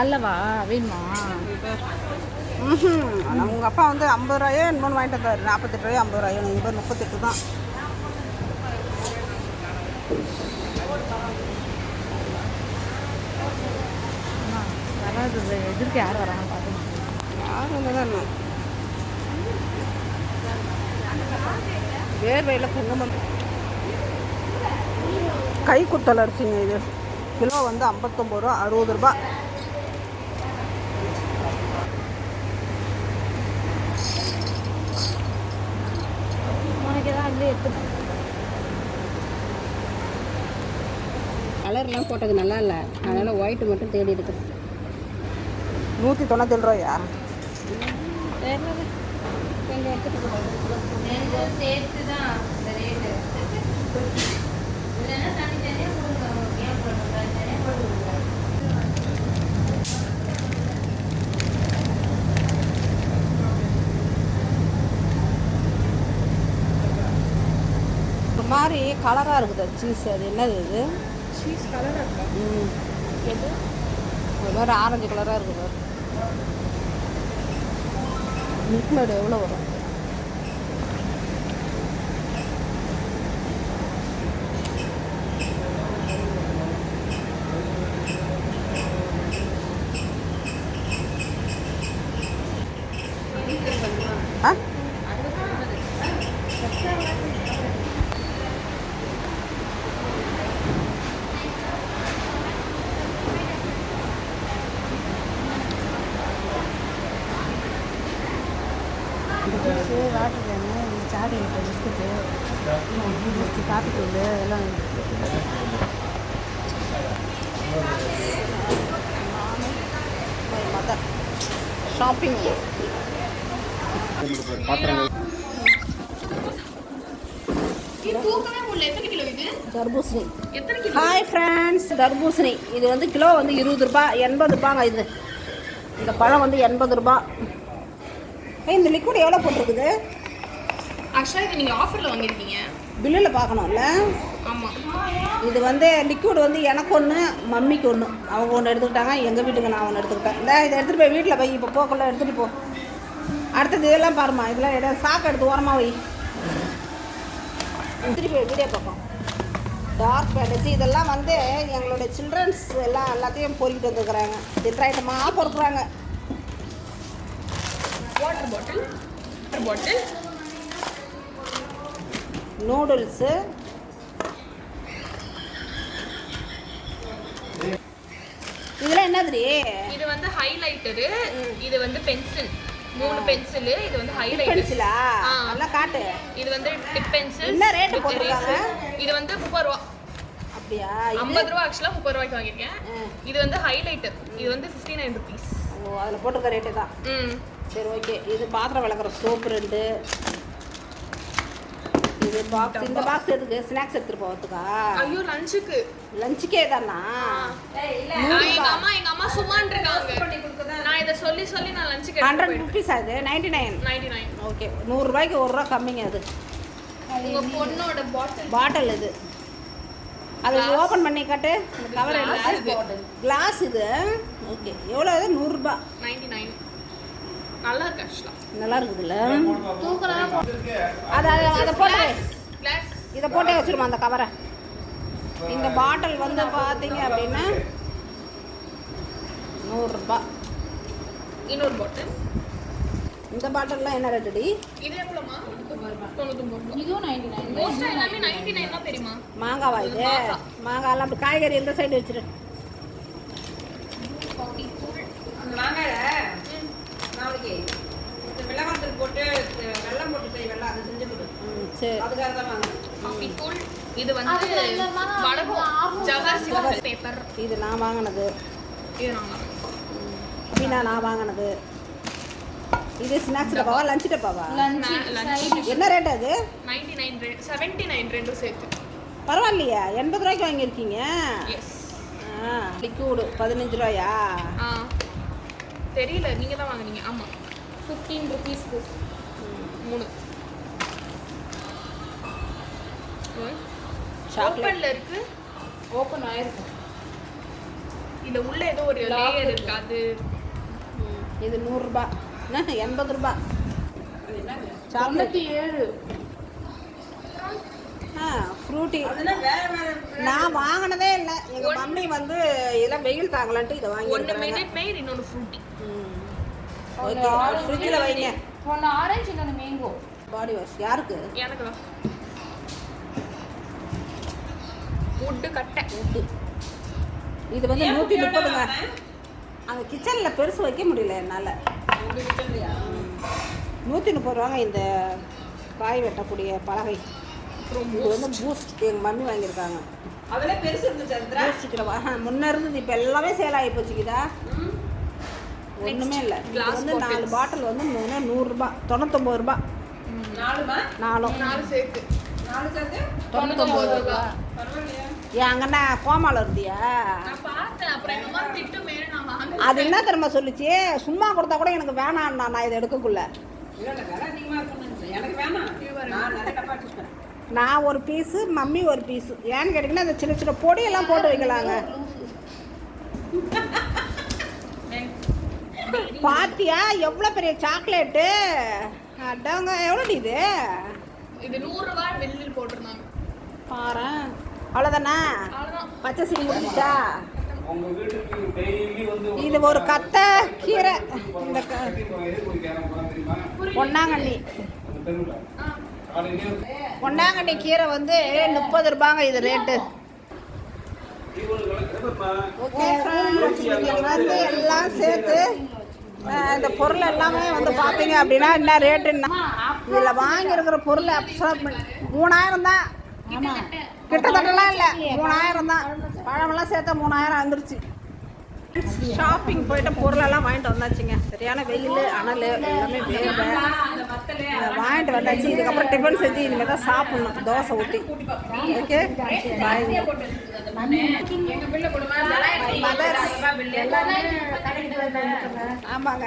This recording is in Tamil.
அல்லவா வேணுமா? ஆனால் உங்கள் அப்பா வந்து 50 ரூபாயோ இன்னொன்று வாங்கிட்டு வந்தார். 48 ரூபாயோ 50 ரூபாயோ, இங்கே 38 தான். வராது, எதிர்க்கு யார் வராங்க பார்த்து யாரும் இல்லை தான். வேர்வையில் குங்குமம் கை குத்தல் அரிசிங்க. இது கிலோ வந்து 59 ரூபா, 60 ரூபா. உனக்கு தான் அதுலேயே எடுத்து கலர்லாம் போட்டது நல்லா இல்லை, அதனால் ஒயிட்டு மட்டும் தேடி இருக்குது. 197 ரூபாயா? கொஞ்சம் எடுத்துகிட்டு சேர்த்து தான் இந்த ரேட்டு. இல்லைன்னா தனித்தனியாக கொடுங்க. ஏன் போடுங்க? தனித்தனியாக போடுங்க. ஒரு மாதிரி கலராக இருக்குது சீஸ். அது என்னது இது? சீஸ் கலராக இருக்கா? எது? ஒரு மாதிரி ஆரஞ்சு கலராக இருக்குது. மில்க் மேடு எவ்வளோ வரும்? ஆ வாட்டர் கேனு, சாக்லேட்டு, பிஸ்கட்டு, காப்பி தூள் எல்லாம் மதர் ஷாப்பிங். தர்பூசணி. ஹாய் ஃப்ரெண்ட்ஸ், தர்பூசணி இது வந்து கிலோ வந்து 20 ரூபா, 80 ரூபாங்க. இது இந்த பழம் வந்து 80 ரூபா. இந்த லிக்விட் எவ்வளோ போட்டிருக்குது? ஆக்சுவலாக இது நீங்கள் ஆஃபரில் வாங்கியிருக்கீங்க. பில்லில் பார்க்கணும்ல. ஆமாம். இது வந்து லிக்விட் வந்து எனக்கு ஒன்று, மம்மிக்கு ஒன்று. அவங்க ஒன்று எடுத்துக்கிட்டாங்க, எங்கள் வீட்டுக்கு நான் ஒன்று எடுத்துக்கிட்டேன். இந்த இதை எடுத்துகிட்டு போய் வீட்டில் போய் இப்போ போக்குள்ள எடுத்துகிட்டு போ. அடுத்தது இதெல்லாம் பாருமா, இதெல்லாம் சாக்கு எடுத்து ஓரமாக வை. எடுத்துகிட்டு போய் வீடியோ பார்ப்போம். டார்க் ஃபேண்டசி இதெல்லாம் வந்து எங்களுடைய சில்ட்ரன்ஸ் எல்லாத்தையும் பொறிக்கிட்டு வந்துருக்குறாங்க. தின்ற ஐட்டமாக பொறுக்குறாங்க. வாட்டர் பாட்டில், நூடுல்ஸு, இதெல்லாம் என்னதுடி? இது வந்து ஹைலைட்டரு, இது வந்து பென்சில். 3 பென்சில். இது வந்து ஹைலைட்டர் பென்சிலா? நல்லா காட்டு. இது வந்து டிப் பென்சில். என்ன ரேட் போட்டுருக்காங்க? இது வந்து 30 ரூபா. அப்படியா? 50 ரூபா ஆக்சுவலாக 30 ரூபாய்க்கு வாங்கியிருக்கேன். இது வந்து ஹைலைட்டர். இது வந்து 59 ருபீஸ். ஓ, அதில் போட்டுருக்க ரேட்டு தான். சரி, ஓகே. இது பாத்திரம் விளக்குற சோப்பு 2. இது பாக்ஸ். இந்த பாக்ஸ் எதுக்கு? ஸ்நாக்ஸ் எடுத்துட்டு போகிறதுக்கா? ஐயோ, லஞ்சுக்கே தானா? எங்க அம்மா சும்மான் இருக்காங்க. நான் இதை சொல்லி நான் லஞ்சுக்கு 100 ருபீஸ். அது 99. ஓகே, 100 ரூபாய்க்கு 1 ரூபா கம்மிங்க. அது உங்க பொண்ணோட பாட்டில். இது அது ஓப்பன் பண்ணி காட்டு. இந்த கவர் கிளாஸ். இது ஓகே. எவ்வளோ? அது 100 ரூபா. 99. நல்லா இருக்கு ஆக்சுவலா. நல்லா இருக்குதுல்ல? தூக்கறதா. அதை போட்டு இதை போட்டே வச்சிருமா அந்த கவரை. இந்த பாட்டில் வந்து பார்த்தீங்க அப்படின்னா 100 ரூபா. இன்னொரு பாட்டில். இந்த பாட்டில்லாம் என்ன ரேட்டுடி? இது எவ்வளோமா? 99. இதுவும் 99. மோஸ்டா எல்லாமே 99 தான் தெரியுமா? மாங்காவா இது? மாங்காலாம் அப்படி காய்கறி இந்த சைடு வச்சிரு. அந்த மாங்காயில் நாளைக்கு இந்த மிளகாத்தூள் போட்டு வெல்லம் போட்டு செய்வேல்ல, அது செஞ்சு கொடு. சரி, அதுக்காக தான் வாங்க. காஃபி தூள். இது வந்து வடகம் ஜவாசி பேப்பர். இது நான் வாங்கினது. இது நாங்கள் மீனா நான் வாங்கினது. இது ஸ்நாக்ஸ் டப்பாவா, லஞ்ச் டப்பாவா? என்ன ரேட் அது? 99. 79 ரெண்டும் சேர்த்து. பரவாயில்லையா? 80 ரூபாய்க்கு வாங்கியிருக்கீங்க. எஸ். லிக்விடு 15 ரூபாயா? தெரியல, நீங்கள் தான் வாங்குனீங்க. ஆமாம், 15 ருபீஸ்க்கு 3. ஓப்பனில் இருக்குது. ஓப்பன் ஆயிருக்கும். இந்த உள்ள ஏதோ ஒரு லேயர் இருக்கு அது. இது 100 ரூபாய். 80 ரூபாய். சாக்லேட் 97. ஃப்ரூட்டி. அதெல்லாம் வேற வேற நான் வாங்கினதே இல்லை. எங்க மம்மி வந்து இதெல்லாம் வெயில் தாங்கலான்ட்டு இதை வாங்கி ஒன்னு மினிட் மேட் இன்னொன்னு ஃப்ரூட்டி. ஓகே ஃப்ரிட்ஜில் வைங்க. ஒன்னு ஆரஞ்சு இன்னொன்னு மேங்கோ. பாடி வாஷ் யாருக்கு? எனக்கு தான். வுட் கட்டை. வுட்டு. இது வந்து 130ங்க. அங்கே கிச்சனில் பெருசு வைக்க முடியல என்னால். 130 ரூபாங்க இந்த காய் வெட்டக்கூடிய பலகை. இது வந்து பூஸ்ட் எங்கள் மம்மி வாங்கியிருக்காங்க. அதெல்லாம் பெருசு இருந்துச்சு சந்திரா. பூஸ்ட் முன்ன இருந்தது இப்போ எல்லாமே சேல் ஆகி போச்சுக்குதா. ஒன்றுமே இல்லை. இது வந்து 4 பாட்டில் வந்து 100 ரூபாய். 99 ரூபாய். 4 சேர்த்து 99 ரூபாய். ஏன் அங்கண்ணா கோமாவில் இருந்தியா? நான் பார்த்தேன். அப்புறம் எங்க அம்மா திட்டுமே நான் வாங்க. அது என்ன தெரியுமா சொல்லிச்சு, சும்மா கொடுத்தா கூட எனக்கு வேணாம், நான் இதை எடுக்கக்குள்ள. இல்ல வேற அதிகமா இருக்குன்னு எனக்கு வேணாம். நான் நிறைய டப்பா வச்சிருக்கேன். நான் ஒரு பீஸு, மம்மி ஒரு பீஸு. ஏன்னு கேட்டிங்கன்னா அந்த சின்ன சின்ன பொடியெல்லாம் போட்டு வைக்கலாங்க. பாத்தியா எவ்வளோ பெரிய சாக்லேட்டு. அடங்க எவ்வளோ இது? இது 100 ரூபாய் வெளியில் போட்டிருந்தாங்க. பாரு அவ்வளோதானே. அவ்வளவுதான். பச்சை சீனி முடிச்சா. உங்க வீட்டுக்கு டெய்லி வந்து இது ஒரு கத்தை கீரை. இந்த பொன்னாங்கண்ணி. பொன்னாங்கண்ணி கீரை வந்து 30 ரூபாங்க இது ரேட்டு. ஓகே ஃப்ரெண்ட்ஸ், நீங்கள் வந்து எல்லாம் சேர்த்து இந்த பொருள் எல்லாமே வந்து பார்த்தீங்க அப்படின்னா என்ன ரேட்டுன்னா, இதில் வாங்கியிருக்கிற பொருள் அப்சார்ட்மெண்ட் 3000 தான். கிட்டத்தட்டலாம் இல்லை, 3000 தான். பழமெல்லாம் சேர்த்தா 3000 வந்துருச்சு. ஷாப்பிங் போயிட்டு பொருளெல்லாம் வாங்கிட்டு வந்தாச்சுங்க. சரியான வெயில், அனல் எல்லாமே வேக வாங்கிட்டு வந்தாச்சு. இதுக்கப்புறம் டிஃபன் செஞ்சு இனிமேல் தான் சாப்பிட்ணும், தோசை ஊற்றி. Okay bye. ஆமாங்க.